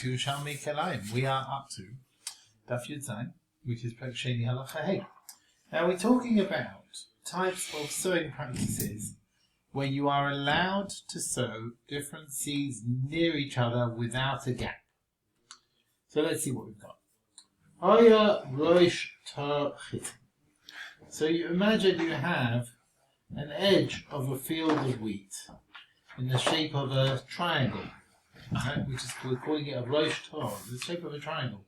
Yerushalmi Kilayim. We are up to Daf Yud, which is Sheni Halacha Hey. Now we're talking about types of sowing practices where you are allowed to sow different seeds near each other without a gap. So let's see what we've got. Haya Rosh Tarchit. So you imagine you have an edge of a field of wheat in the shape of a triangle. Right, which is, we're calling it a Rosh Tor, the shape of a triangle.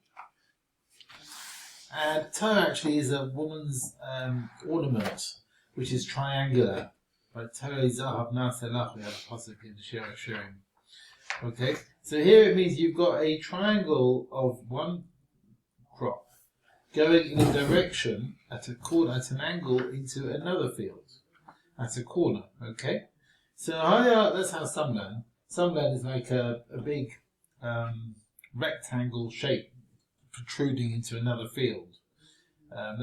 And Tor actually is a woman's ornament, which is triangular. But Torah Zahav Naselach, we have a pasuk in the Shir Hashirim. Okay, so here it means you've got a triangle of one crop going in a direction at a corner, at an angle into another field, at a corner. Okay, so that's how some learn. Some land is like a big rectangle shape protruding into another field.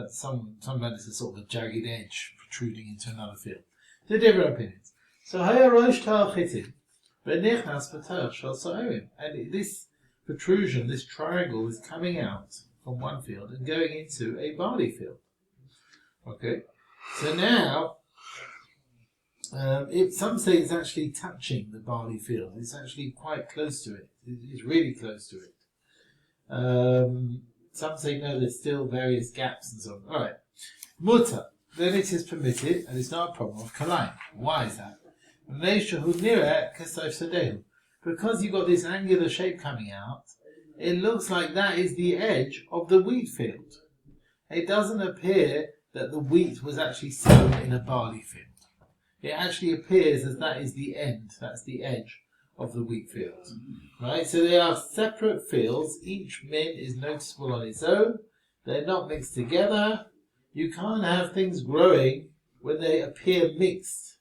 Some land is a sort of a jagged edge protruding into another field. They're different opinions. So Haya Rosh Tarchitim, Benichnas B'Torah Shel So'erim, and this protrusion, this triangle, is coming out from one field and going into a barley field. Okay, so now. Some say it's actually touching the barley field. It's actually quite close to it. It's really close to it. Some say no, there's still various gaps and so on. Alright. Mutter. Then it is permitted, and it's not a problem of Kilayim. Why is that? Because you've got this angular shape coming out, it looks like that is the edge of the wheat field. It doesn't appear that the wheat was actually sown in a barley field. It actually appears as that is the end, that's the edge of the wheat field. Right? So they are separate fields, each min is noticeable on its own, they're not mixed together. You can't have things growing when they appear mixed,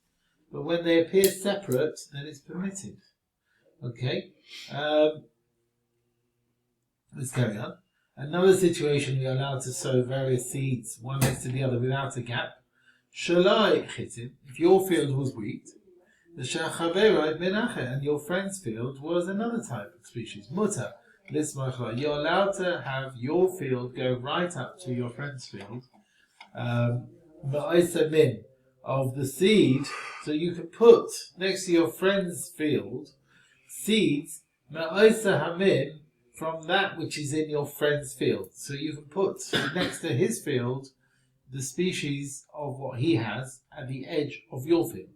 but when they appear separate, then it's permitted. Okay? Let's carry on. Another situation, we are allowed to sow various seeds, one next to the other without a gap. Shalai chitim, if your field was wheat, the shachaveroi benache, and your friend's field was another type of species. Mutter, lismachla, you're allowed to have your field go right up to your friend's field. Ma'isa min, of the seed, so you can put next to your friend's field seeds, ma'isa hamin, from that which is in your friend's field. So you can put next to his field the species of what he has at the edge of your field.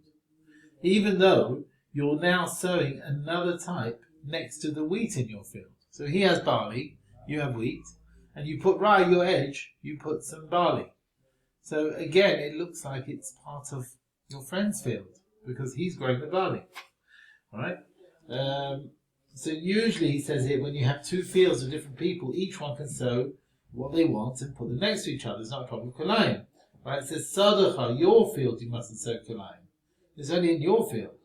Even though you're now sowing another type next to the wheat in your field. So he has barley, you have wheat, and you put right at your edge, you put some barley. So again, it looks like it's part of your friend's field, because he's growing the barley. Alright? So usually, he says here, when you have two fields of different people, each one can sow what they want and put them next to each other. It's not a problem with Kilayim. Right? It says, Sadacha, your field, you mustn't sow Kilayim. It's only in your field.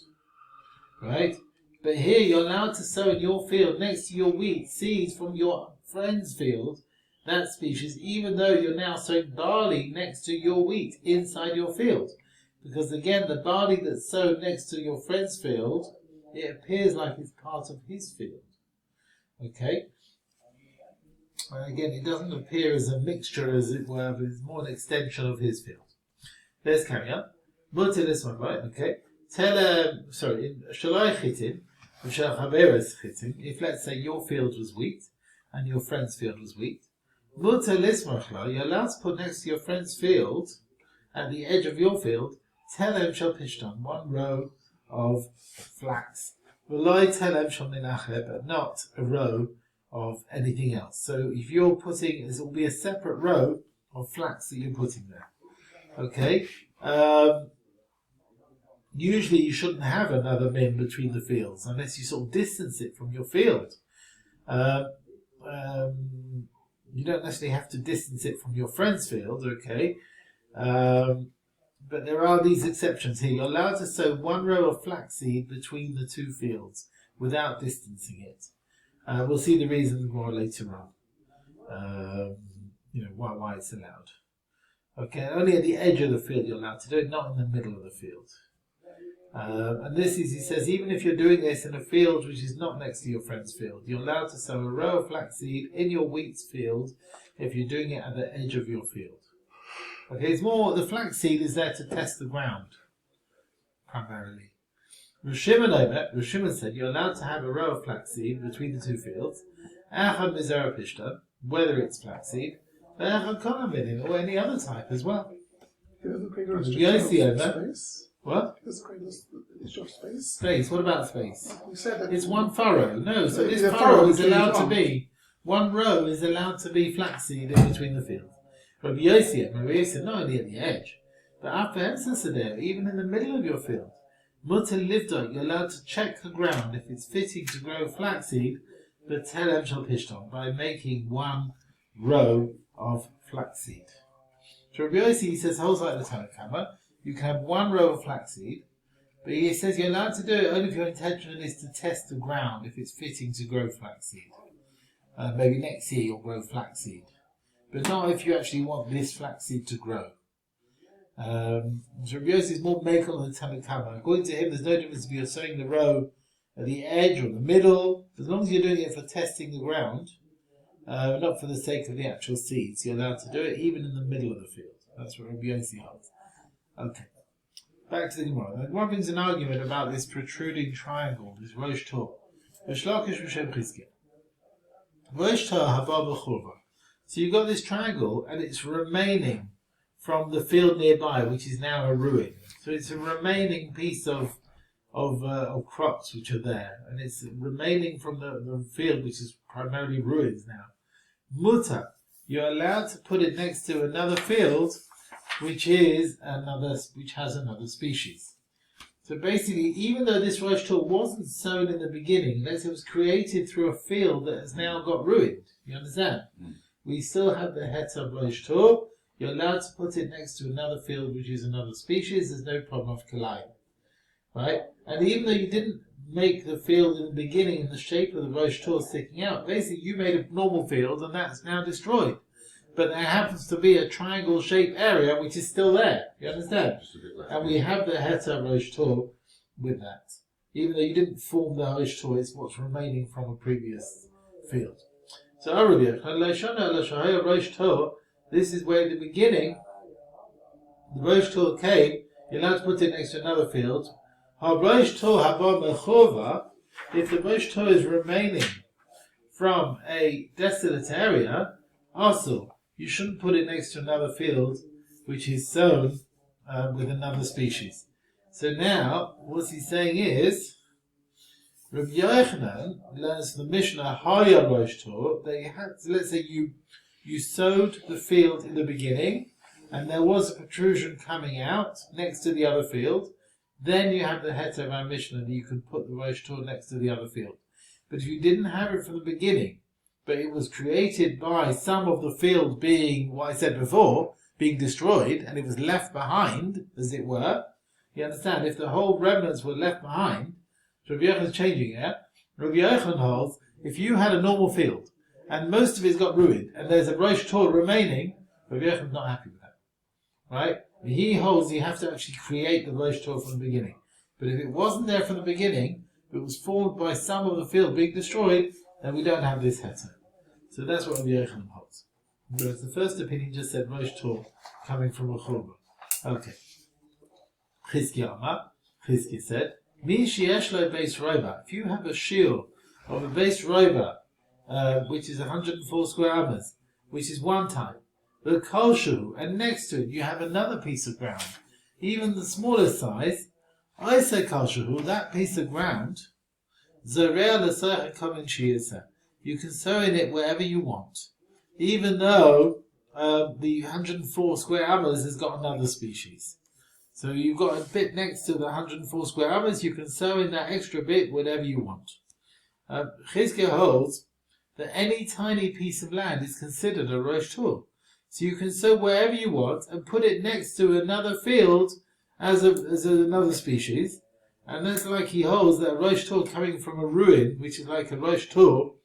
Right? But here, you're allowed to sow in your field, next to your wheat, seeds from your friend's field, that species, even though you're now sowing barley next to your wheat inside your field. Because again, the barley that's sown next to your friend's field, it appears like it's part of his field. Okay? And again, it doesn't appear as a mixture, as it were, but it's more an extension of his field. Let's carry on. Mutter this one, right? Okay. Shalai chitim, chitim. If let's say your field was wheat and your friend's field was wheat, mutter lismachla, you're allowed to put next to your friend's field, at the edge of your field, telem shel pishton, one row of flax. V'loi telem shel minache, but not a row of anything else. So if you're putting, this will be a separate row of flax that you're putting there. Okay? Usually you shouldn't have another min between the fields unless you sort of distance it from your field. You don't necessarily have to distance it from your friend's field, okay? But there are these exceptions here. You're allowed to sow one row of flaxseed between the two fields without distancing it. We'll see the reasons more later on. Why it's allowed. Okay, only at the edge of the field you're allowed to do it, not in the middle of the field. And this is, he says, even if you're doing this in a field which is not next to your friend's field, you're allowed to sow a row of flaxseed in your wheat field if you're doing it at the edge of your field. Okay, it's more, the flaxseed is there to test the ground, primarily. Rosh Shimon said you're allowed to have a row of flaxseed between the two fields, whether it's flaxseed, or any other type as well. What? Space. What about space? It's one furrow. No, so this furrow is allowed to be, one row is allowed to be flaxseed in between the fields. Rabbi Yosef, not only at the edge, but after there, even in the middle of your field. Mutter livdot, you're allowed to check the ground if it's fitting to grow flaxseed, but telem shall pishton, by making one row of flaxseed. So Rabbi Yosef, he says, holds like the Tanakh. You can have one row of flaxseed, but he says you're allowed to do it only if your intention is to test the ground, if it's fitting to grow flaxseed. Maybe next year you'll grow flaxseed, but not if you actually want this flaxseed to grow. So Rabbi Yosef is more makel than Tanakh. According to him, there's no difference if you're sowing the row at the edge or the middle, as long as you're doing it for testing the ground, not for the sake of the actual seeds. You're allowed to do it even in the middle of the field. That's what Rabbi Yosef holds. Okay, back to the Gemara. The Gemara brings an argument about this protruding triangle, this Rosh Tor. Rosh Tor haba b'churva. So you've got this triangle, and it's remaining from the field nearby, which is now a ruin. So it's a remaining piece of crops which are there, and it's remaining from the field which is primarily ruins now. Mutter, you're allowed to put it next to another field which has another species. So basically, even though this Rosh Tor wasn't sown in the beginning, let's say it was created through a field that has now got ruined. You understand? We still have the het of Rosh Tor. You're allowed to put it next to another field which is another species. There's no problem of Kilayim. Right? And even though you didn't make the field in the beginning in the shape of the Rosh Tor sticking out, basically you made a normal field and that's now destroyed. But there happens to be a triangle-shaped area which is still there. You understand? And we have the Heta Rosh Tor with that. Even though you didn't form the Rosh Tor, it's what's remaining from a previous field. So, Rosh Tor, this is where in the beginning, the Rosh Tor came, you're allowed to put it next to another field. Rosh Tor haba mechova, if the Rosh Tor is remaining from a desolate area, also, you shouldn't put it next to another field which is sown with another species. So now, what he's saying is, Rabbi Yochanan learns from the Mishnah, Haya Rosh Tor, that you had to, let's say you sowed the field in the beginning, and there was a protrusion coming out next to the other field, then you have the Heta of our Mishnah that you can put the Rosh Tor next to the other field. But if you didn't have it from the beginning, but it was created by some of the field being, what I said before, being destroyed, and it was left behind, as it were. You understand? If the whole remnants were left behind, so Rabbi Yochanan is changing it. Rabbi Yochanan holds, if you had a normal field, and most of it's got ruined, and there's a Rosh Tor remaining, Rabbi Yochanan is not happy with that. Right? He holds you have to actually create the Rosh Tor from the beginning. But if it wasn't there from the beginning, but it was formed by some of the field being destroyed, then we don't have this Heta. So that's what Rabbi Yochanan holds. Whereas the first opinion just said Rosh Tor coming from a Churba. Okay. Chizkiah said, Mi sheyesh lo beis roba. If you have a shiur of a beis roba, which is 104 square amas, which is one type, the kolshu, and next to it you have another piece of ground, even the smallest size, I say kolshu, that piece of ground, zorea l'soich komin shiyasa. You can sow in it wherever you want, even though the 104 square amas has got another species. So you've got a bit next to the 104 square amas, you can sow in that extra bit whatever you want. Chizkiah holds that any tiny piece of land is considered a Rosh Tor. So you can sow wherever you want and put it next to another field as another species. And that's like he holds that a Rosh Tor coming from a ruin, which is like a Rosh Tor,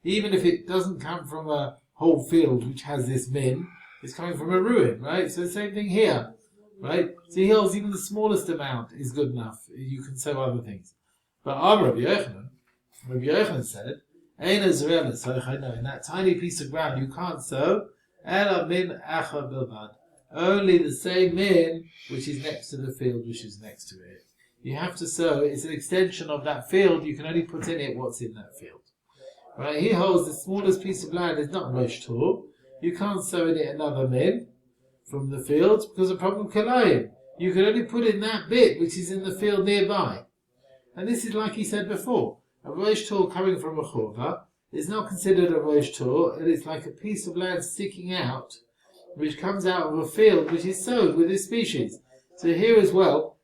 even if it doesn't come from a whole field which has this min, it's coming from a ruin, right? So the same thing here. Right? So he holds even the smallest amount is good enough. You can sow other things. But Rabbi Yochanan said, in that tiny piece of ground you can't sow, only the same min which is next to the field which is next to it. You have to sow, it's an extension of that field, you can only put in it what's in that field. Right? He holds the smallest piece of land is not Rosh Tor. You can't sow in it another min from the field because of the problem of Kilayim. You can only put in that bit which is in the field nearby. And this is like he said before. A Rosh Tor coming from a Chorva is not considered a Rosh Tor, and it's like a piece of land sticking out which comes out of a field which is sowed with this species. So here as well,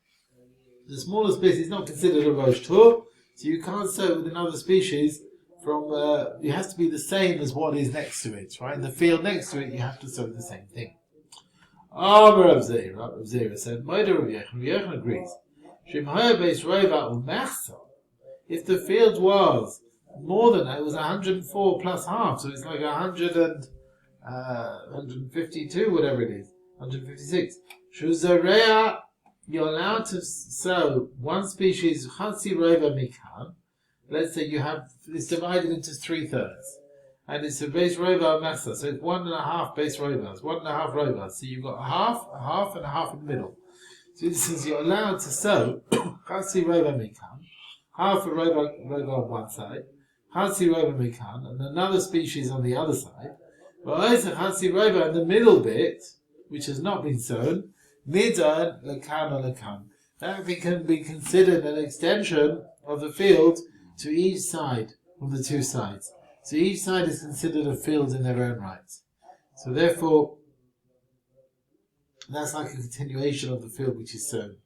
the smallest bit is not considered a Rosh Tor, so you can't sow with another species from, it has to be the same as what is next to it, right? In the field next to it, you have to sow the same thing. Rav Zera said, Rav Yochanan agrees. If the field was more than that, it was 104 plus half, so it's like 152, whatever it is, 156. Shuzareya, you're allowed to sow one species, Chatzi Rova Mikan. Let's say you have, it's divided into 3/3. And it's a base rova masa, so it's 1.5 base rovas, 1.5 rovas. So you've got a half, and a half in the middle. So this is you're allowed to sow Chatzi Rova Mikan, half a rova on one side, Chatzi Rova Mikan, and another species on the other side. But also Chatzi Rova in the middle bit, which has not been sown, Nidan Lakan or Lakan. That can be considered an extension of the field to each side from the two sides. So each side is considered a field in their own right. So therefore, that's like a continuation of the field which is sown.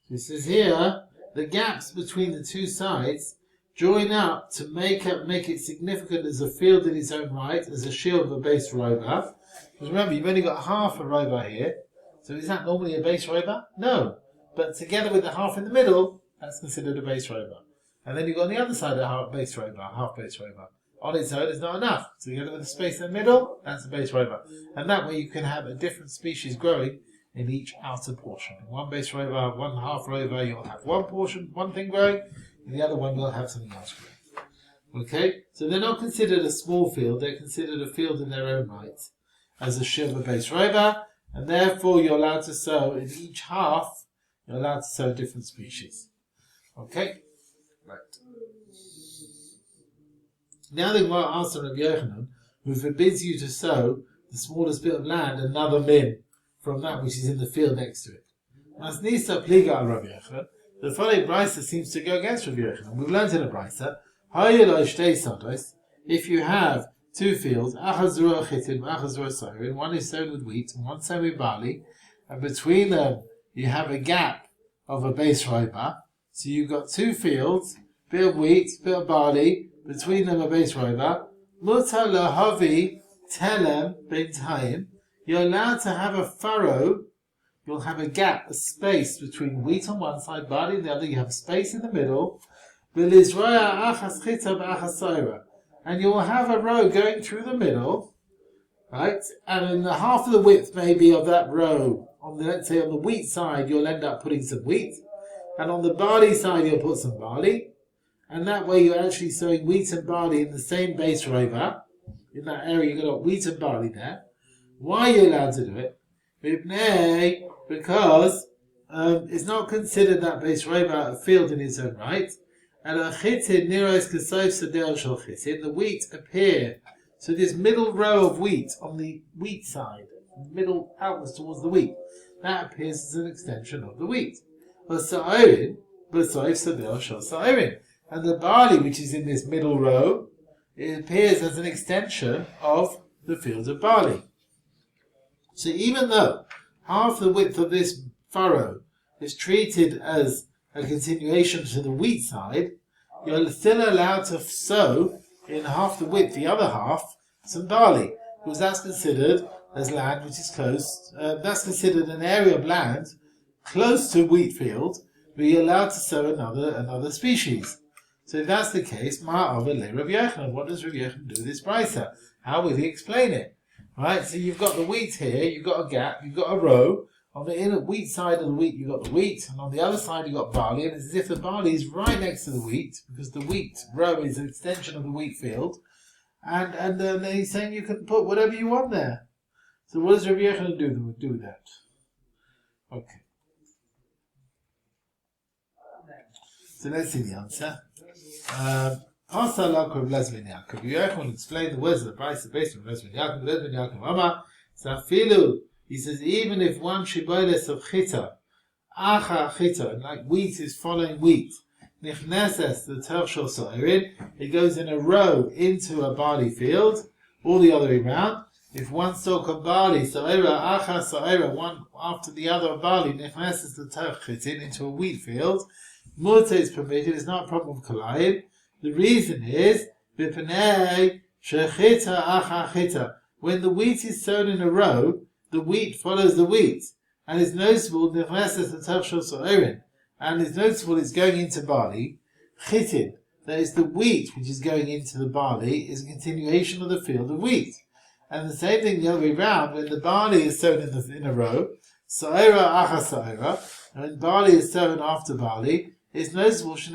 So it says here, the gaps between the two sides join up to make it significant as a field in its own right, as a shield of a base rova. Because remember, you've only got half a rova here. So is that normally a base rova? No. But together with the half in the middle, that's considered a base rova. And then you've got on the other side a half base rova. On its own is not enough. So together with the space in the middle, that's a base rova. And that way you can have a different species growing in each outer portion. In one base rova, one half rova, you'll have one portion, one thing growing, and the other one will have something else growing. Okay? So they're not considered a small field, they're considered a field in their own right, as a shiva base rova, and therefore you're allowed to sow in each half, you're allowed to sow different species. Okay? Right. Now the Gemara asks Rabbi Yochanan, who forbids you to sow the smallest bit of land another min from that which is in the field next to it. Masnisa pliga al Rabbi Yochanan. The following brisa seems to go against Rabbi Yochanan. We've learned in a brisa, if you have two fields, one is sown with wheat and one sown with barley, and between them you have a gap of a base rova. So you've got two fields, bit of wheat, bit of barley, between them a base rova. Mutar lahavi telem b'intayim. You're allowed to have a furrow. You'll have a gap, a space between wheat on one side, barley on the other. You have a space in the middle. And you'll have a row going through the middle, right? And in the half of the width maybe of that row, let's say on the wheat side, you'll end up putting some wheat. And on the barley side, you'll put some barley. And that way you're actually sowing wheat and barley in the same base rova. In that area, you've got wheat and barley there. Why are you allowed to do it? Because it's not considered that base rova a field in its own right. And the wheat appear. So this middle row of wheat on the wheat side, middle outwards towards the wheat, that appears as an extension of the wheat. And the barley, which is in this middle row, it appears as an extension of the fields of barley. So even though half the width of this furrow is treated as a continuation to the wheat side, you're still allowed to sow in half the width, the other half, some barley, because that's considered as land which is close. That's considered an area of land close to wheat field, where you're allowed to sow another species. So if that's the case, what does Rav Yochanan do with this brisa? How will he explain it? Right, so you've got the wheat here, you've got a gap, you've got a row. On the inner wheat side of the wheat, you've got the wheat, and on the other side, you've got barley, and it's as if the barley is right next to the wheat, because the wheat row is an extension of the wheat field, and he's saying you can put whatever you want there. So what does Rabbi Yochanan do with that? Okay. So let's see the answer. Rabbi Yochanan will explain the words of the price based on Rabbi Yaakov. So he says, even if one shiboles of chita, acha chita, like wheat is following wheat, nichneses the tershol so'irin, it goes in a row into a barley field, all the other way around. If one stalk of barley, so'ira, acha so'ira, one after the other of barley, nichneses the terch chitin into a wheat field, murta is permitted, it's not a problem of Kilayim. The reason is, v'penei shechita acha chita, when the wheat is sown in a row, the wheat follows the wheat, and it's noticeable and it's noticeable it's going into barley. Chitin, that is the wheat which is going into the barley, is a continuation of the field of wheat. And the same thing the other way round, when the barley is sown in a row, sa'ira acha sa'ira, and when barley is sown after barley, it's noticeable is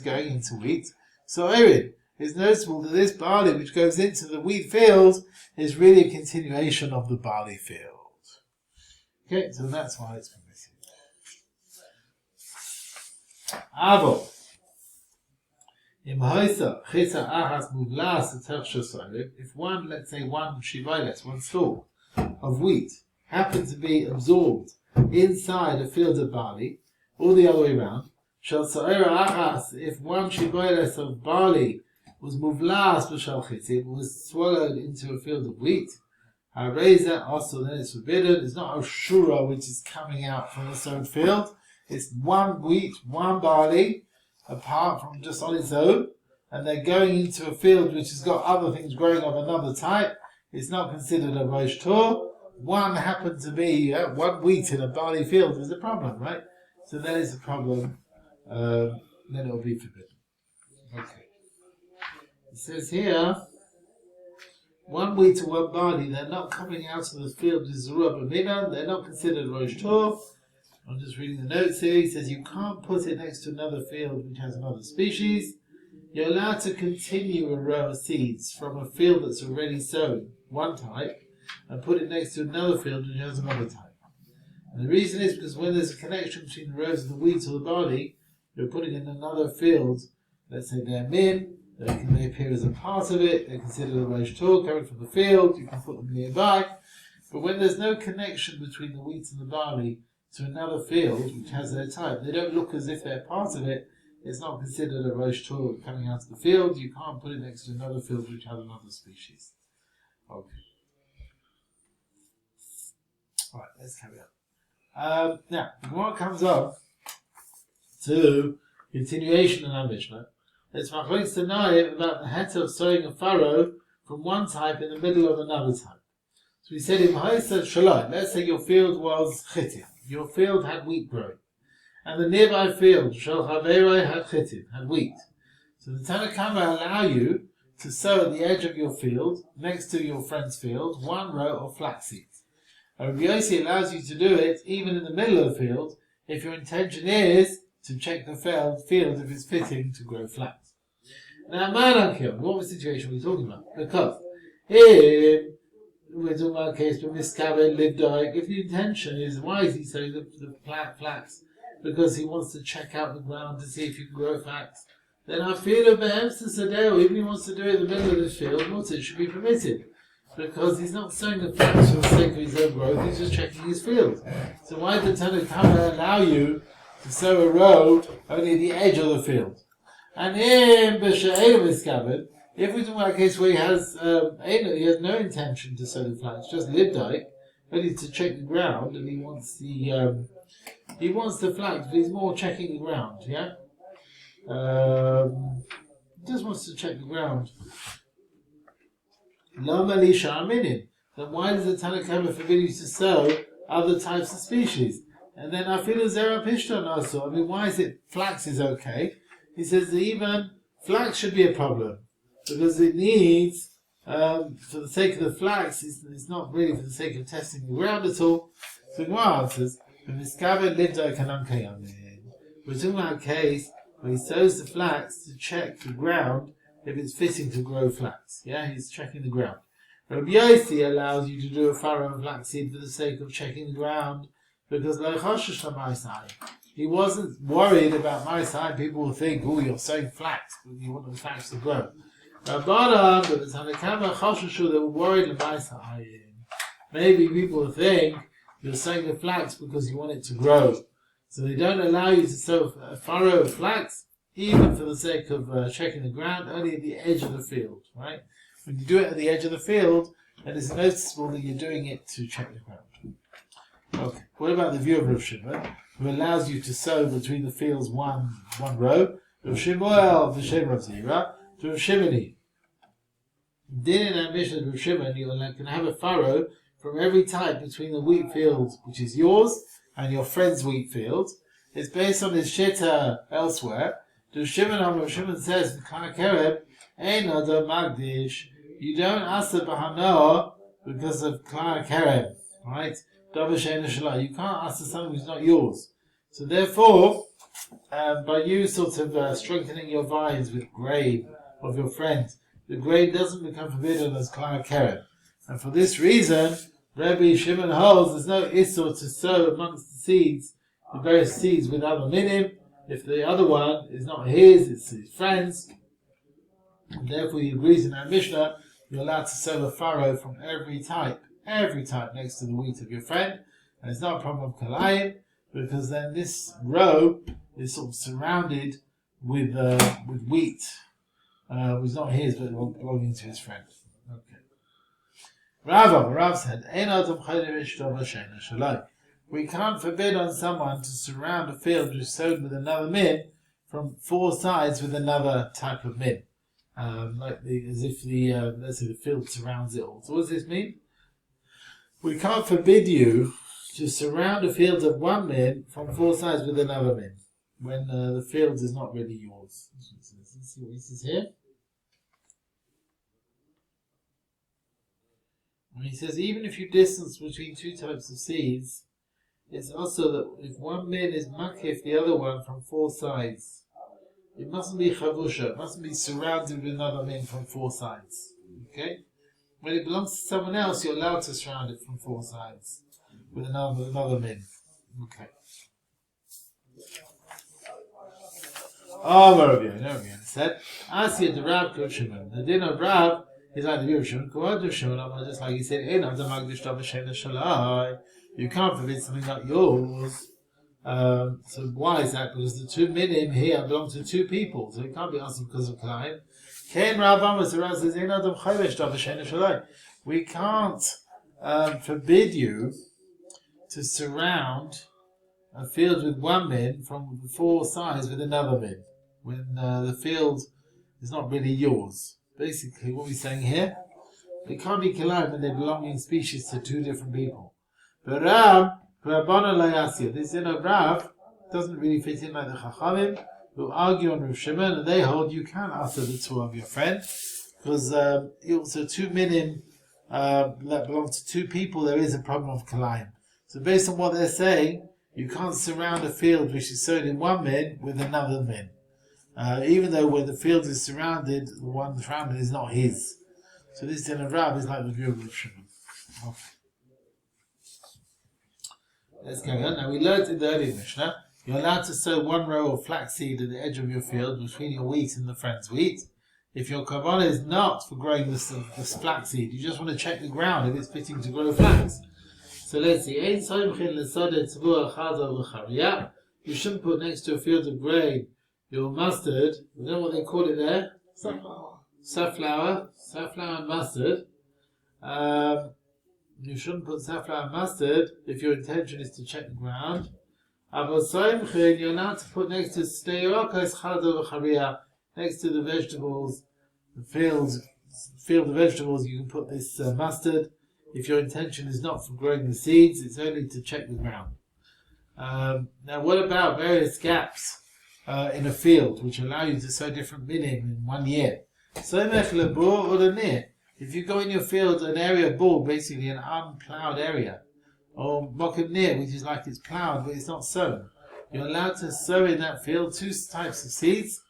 going into wheat. Sa'irin, it's noticeable that this barley which goes into the wheat field is really a continuation of the barley field. Okay, so that's why it's permitted. Avo. If one, let's say one shiviles, one stalk of wheat, happened to be absorbed inside a field of barley, or the other way around, if one shiviles of barley was muvlas b'shal chitin, was swallowed into a field of wheat, hareza also, then it's forbidden. It's not a shura which is coming out from the sown field. It's one wheat, one barley, apart from just on its own, and they're going into a field which has got other things growing of another type. It's not considered a rosh tor. One happened to be one wheat in a barley field is a problem, right? So that is a problem. Then it will be forbidden. Okay. It says here, one wheat or one barley, they're not coming out of the field with Zerua B'Minan, they're not considered Rosh Tor. I'm just reading the notes here. He says you can't put it next to another field which has another species. You're allowed to continue a row of seeds from a field that's already sown, one type, and put it next to another field which has another type. And the reason is because when there's a connection between the rows of the wheat or the barley, you're putting in another field, let's say they're min, they appear as a part of it, they're considered a rosh tor coming from the field, you can put them nearby. But when there's no connection between the wheat and the barley to another field which has their type, they don't look as if they're part of it, it's not considered a rosh tor coming out of the field, you can't put it next to another field which has another species. Okay. Alright, let's carry on. Now, the Gemara comes on to continuation in our Mishnah. It's machlokes tanaim about the heter of sowing a furrow from one type in the middle of another type. So we said in Masechet Shalai, let's say your field was chitin, your field had wheat growing, and the nearby field Shal Chaveroi had chitin, had wheat. So the Tanna Kama allow you to sow at the edge of your field, next to your friend's field, one row of flax seeds. Rabbi Yossi allows you to do it even in the middle of the field if your intention is to check the field if it's fitting to grow flax. Now, what situation are we talking about? Because if we're talking about a case where miscarried lived dying, if the intention is, why is he sowing the flax? Because he wants to check out the ground to see if you can grow flax. Then I feel of perhaps the sadeo, even if he wants to do it in the middle of the field, it should be permitted. Because he's not sowing the flax for the sake of his own growth, he's just checking his field. So why did the Tanna Kama allow you to sow a row only at the edge of the field? And in B'She'elim is covered, if we're talking about a case where he has no intention to sow the flax, just livdike, only to check the ground, and he wants the flax, but he's more checking the ground, yeah? He just wants to check the ground. Then why does the Tanna Kama forbid you to sow other types of species? And then I feel zera pishton also. I mean, why is it flax is okay? He says that even flax should be a problem because it needs for the sake of the flax, it's not really for the sake of testing the ground at all. So the Gemara answers, we're talking about a case where he sows the flax to check the ground if it's fitting to grow flax. Yeah, he's checking the ground. Rabbi Yossi allows you to do a furrow of flaxseed for the sake of checking the ground, because he wasn't worried about Maisai. People will think, oh, you're sowing flax, but you want the flax to grow. But the Tanakama Chashashu, they were worried about Maisai. Maybe people will think you're sowing the flax because you want it to grow. So they don't allow you to sow a furrow of flax, even for the sake of checking the ground, only at the edge of the field, right? When you do it at the edge of the field, then it's noticeable that you're doing it to check the ground. Okay, what about the view of Rav Shimon, who allows you to sow between the fields one row? Rav Shimon, V'Shem Rav Zira, to Rav Shimoni. Din in our mission of Rav Shimon, you can have a furrow from every type between the wheat field, which is yours, and your friend's wheat field. It's based on his shitta elsewhere. Rav Shimon says, the Kanakereb, Ein Adam Magdish, you don't ask the Bahanoah because of Kanakereb, right? You can't ask for something which is not yours. So therefore, by you sort of strengthening your vines with grain of your friend, the grain doesn't become forbidden as Klal Kerem. And for this reason, Rabbi Shimon holds there's no issur to sow amongst the seeds, the various seeds with other minim, if the other one is not his, it's his friend's. And therefore he agrees in our Mishnah, you're allowed to sow a furrow from every type next to the wheat of your friend, and it's not a problem of Kilayim, because then this row is sort of surrounded with wheat, which is not his, but belonging to his friend. Okay. Rav said, we can't forbid on someone to surround a field which is sown with another min from four sides with another type of min. As if let's say the field surrounds it all. So what does this mean? We can't forbid you to surround a field of one min from four sides with another min when the field is not really yours. Let's see what he says here. And he says even if you distance between two types of seeds, it's also that if one min is makif the other one from four sides, it mustn't be chavusha, it mustn't be surrounded with another min from four sides. Okay? When it belongs to someone else, you're allowed to surround it from four sides with another min. Okay. Rav said, Asya the Rav Rav Shimon. The din of Rav is like the view of Shimon, Rav Shimon, just like he said, you can't forbid something not yours. So why is that? Because the two minim here belong to two people, so it can't be answered because of Kilayim. We can't forbid you to surround a field with one min from four sides with another min when the field is not really yours. Basically, what we're saying here, it can't be Kilayim when they're belonging species to two different people. But this in of Rav doesn't really fit in like the Chachamim, who argue on Rav Shimon, and they hold you can't utter the two of your friend, because also two minim that belong to two people, there is a problem of Kilayim. So based on what they're saying, you can't surround a field which is sown in one min with another min. Even though when the field is surrounded, the one surrounded is not his. So this in of Rav is like the view of Rav Shimon. Okay. Let's go on. Now we learned in the earlier Mishnah, you're allowed to sow one row of flaxseed at the edge of your field between your wheat and the friend's wheat. If your kavanah is not for growing this flaxseed, you just want to check the ground if it's fitting to grow flax. So let's see. You shouldn't put next to a field of grain your mustard. You know what they call it there? Safflower and mustard. You shouldn't put safflower and mustard if your intention is to check the ground. You're allowed to put next to next to the vegetables, the field of vegetables, you can put this mustard. If your intention is not for growing the seeds, it's only to check the ground. Now what about various gaps in a field which allow you to sow different minim in 1 year? If you go in your field, an area bald, basically an unploughed area, or mokum near, which is like it's ploughed but it's not sown, you're allowed to sow in that field 2 types of seeds,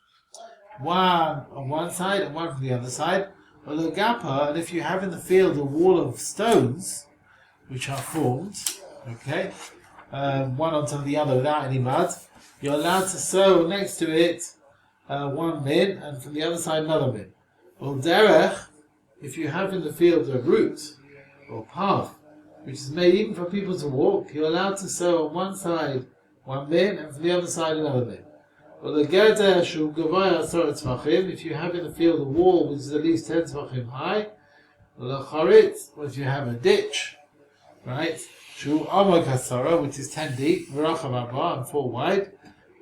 one on one side and one from the other side. Or logapa, and if you have in the field a wall of stones which are formed, okay, one on top of the other without any mud, you're allowed to sow next to it one min, and from the other side another min. Or derech, if you have in the field a route or path which is made even for people to walk, you're allowed to sow on one side one min and from the other side another min. Or the gerder shul gavaya asara tzvachim, if you have in the field a wall which is at least 10 tzvachim high. Or the charit, or if you have a ditch, right, shul amok asara, which is 10 deep, v'rachav abba, and 4 wide.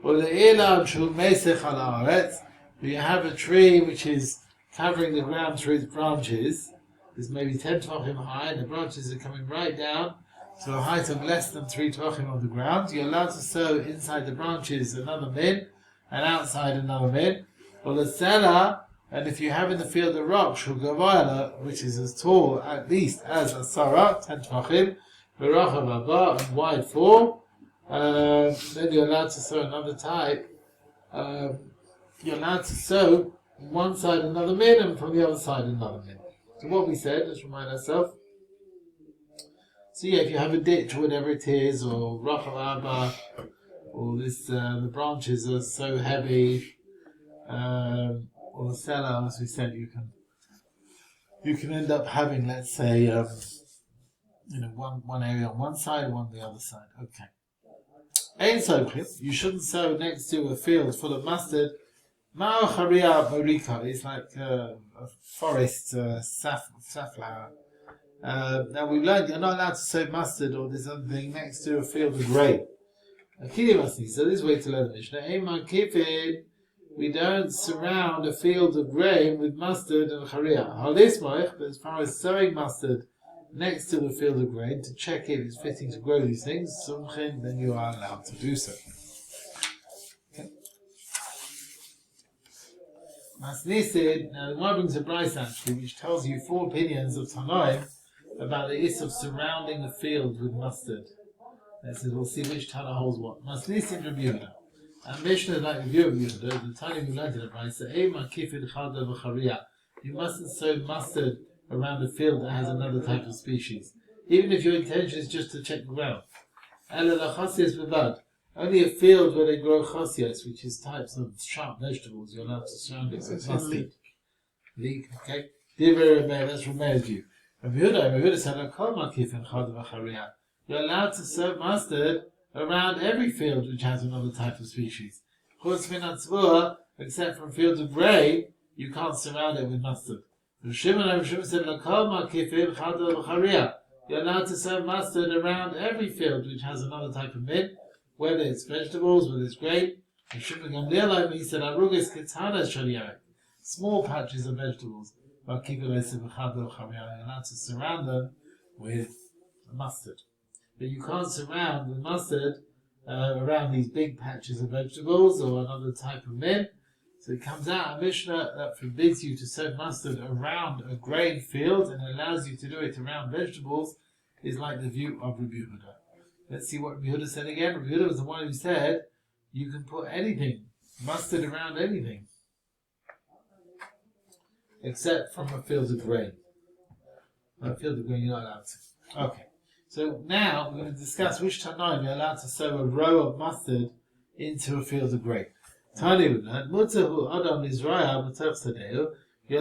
Or the ilam shul mesech al haaretz, if you have a tree which is covering the ground through its branches, is maybe 10 tvachim high, and the branches are coming right down to a height of less than 3 tvachim on the ground, you're allowed to sow inside the branches another min, and outside another min. Or the selah, and if you have in the field a rock, shul gavayla, which is as tall at least as a sarah, 10 tvachim, v'rachav abba, and wide 4, then you're allowed to sow another type. You're allowed to sow on one side another min, and from the other side another min. So what we said, let's remind ourselves. So yeah, if you have a ditch, whatever it is, or rachav abba, or this, the branches are so heavy, or the cellar, as we said, you can end up having, let's say, one area on one side, one on the other side. Okay. Ein sochim, you shouldn't sow next to a field full of mustard. Ma'o charia morika, it's like a forest safflower. Now we've learned you're not allowed to sow mustard or this other thing next to a field of grain. So this is way to learn the Mishnah. We don't surround a field of grain with mustard and charia. But as far as sowing mustard next to the field of grain to check if it's fitting to grow these things, then you are allowed to do so. Okay. Masechet, now the Gemara brings a brayso actually, which tells you 4 opinions of Tanaim about the issue of surrounding the field with mustard. It says we'll see which Tana holds what. Masechet Rabbi Yehuda. And Mishnah like the view of Yehuda, the Tana we learned in the brayso, Eima kifid chada v'charia. You mustn't sow mustard around a field that has another type of species, even if your intention is just to check the ground. Only a field where they grow chasias, which is types of sharp vegetables, you're allowed to surround it with mustard. Leek, okay? That's from Meir's view. Rabbi Yehuda said, you're allowed to sow mustard around every field which has another type of species. Except from fields of grain, you can't surround it with mustard. Shimon said, you're allowed to sow mustard around every field which has another type of mint, whether it's vegetables, whether it's grain. He said, small patches of vegetables, you're allowed to surround them with mustard. But you can't surround the mustard around these big patches of vegetables or another type of mint. So it comes out a Mishnah that forbids you to sow mustard around a grain field and allows you to do it around vegetables is like the view of Rabbi Yehuda. Let's see what Rabbi Yehuda said again. Rabbi Yehuda was the one who said you can put anything, mustard around anything, except from a field of grain. A field of grain you're not allowed to. Okay. So now we're going to discuss which Tanaim you're allowed to sow a row of mustard into a field of grain. You're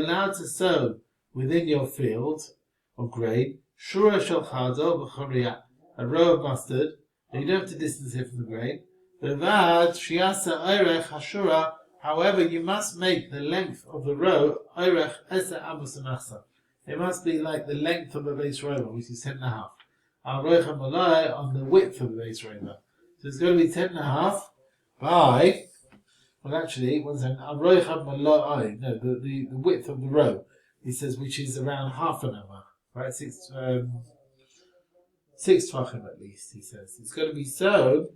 allowed to sow within your field of grain a row of mustard, and you don't have to distance it from the grain. However, you must make the length of the row it must be like the length of a base rover, which is 10.5. On the width of the base rover. So it's going to be 10.5 by, well actually, the width of the row, he says, which is around half an hour, right? 6 tvachim at least, he says. It's going to be so,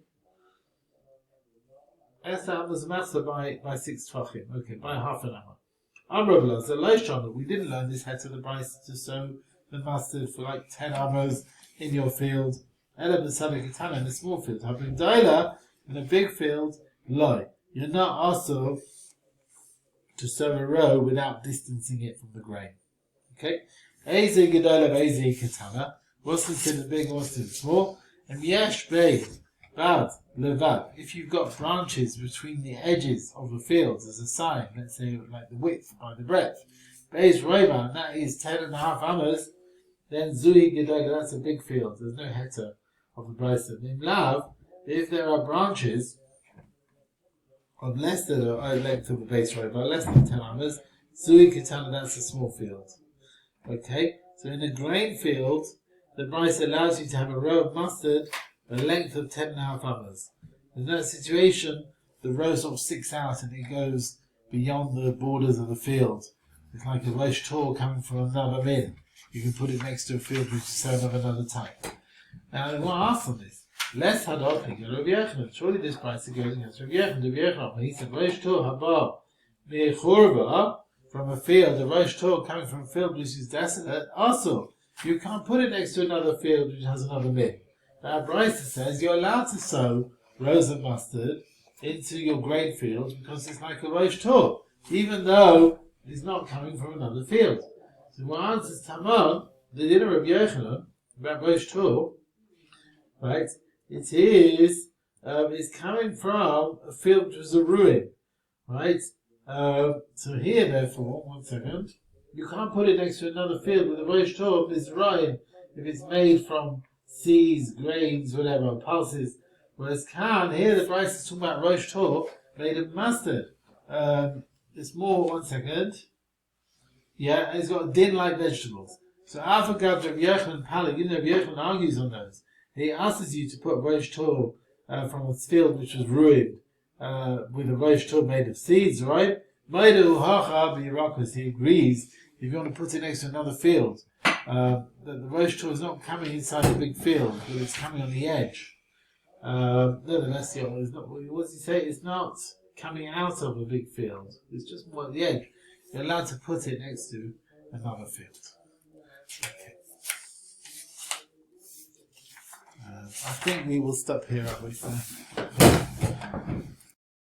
by 6 tvachim, okay, by half an hour. Amravla, so Loishon, we didn't learn this head to the Bryce to sow the mustard for like 10 amos in your field. Ela b'sadik Kitana in a small field. Having Daila in a big field, loy. You're not also to sow a row without distancing it from the grain. Okay? Ezi Gedola Ezi Kitana. What's considered big, what's considered small? And Yesh Bey, Bad, Levad. If you've got branches between the edges of the fields as a sign, let's say like the width by the breadth, Beis Reva, and that is 10.5 amos, then Zui Gedola, that's a big field. There's no heter of the Bryson. In Lav, if there are branches of less than the length of the base row, but less than 10 amos, Zui Kitana, that's a small field. Okay? So in a grain field, the Bryce allows you to have a row of mustard a length of 10.5 amos. In that situation, the row sort of sticks out and it goes beyond the borders of the field. It's like a Rosh Tor coming from another min. You can put it next to a field which is sown of another type. Now, I want to ask on this. Less hadopik, Rabbi Yochanan. Surely this price goes against Rabbi Yochanan. He said, Rosh Tor haba me'churba, from a field, a Rosh Tor coming from a field which is desolate. Also, you can't put it next to another field which has another min. Now, Bryce says you're allowed to sow rows of mustard into your grain field because it's like a Rosh Tor, even though it's not coming from another field. So what answers Tamar, the dinner of Yochanan, about Rosh Tor, right? It is, it's coming from a field which was a ruin, right? So here, therefore, 1 second, you can't put it next to another field with a Rosh Tor if it's ruin, if it's made from seeds, grains, whatever, pulses. Whereas here the Bryce is talking about Rosh Tor made of mustard. It's more, 1 second. Yeah, and it's got din-like vegetables. So Alpha Gav Rav Yochanan Pali, Rav Yochanan argues on those. He asks you to put Rosh Tor from a field which was ruined with a Rosh Tor made of seeds, right? He agrees if you want to put it next to another field, that the Rosh Tor is not coming inside a big field, but it's coming on the edge. Nevertheless, it's not, what does he say? It's not coming out of a big field. It's just more at the edge. You're allowed to put it next to another field. Okay. I think we will stop here, aren't we, sir?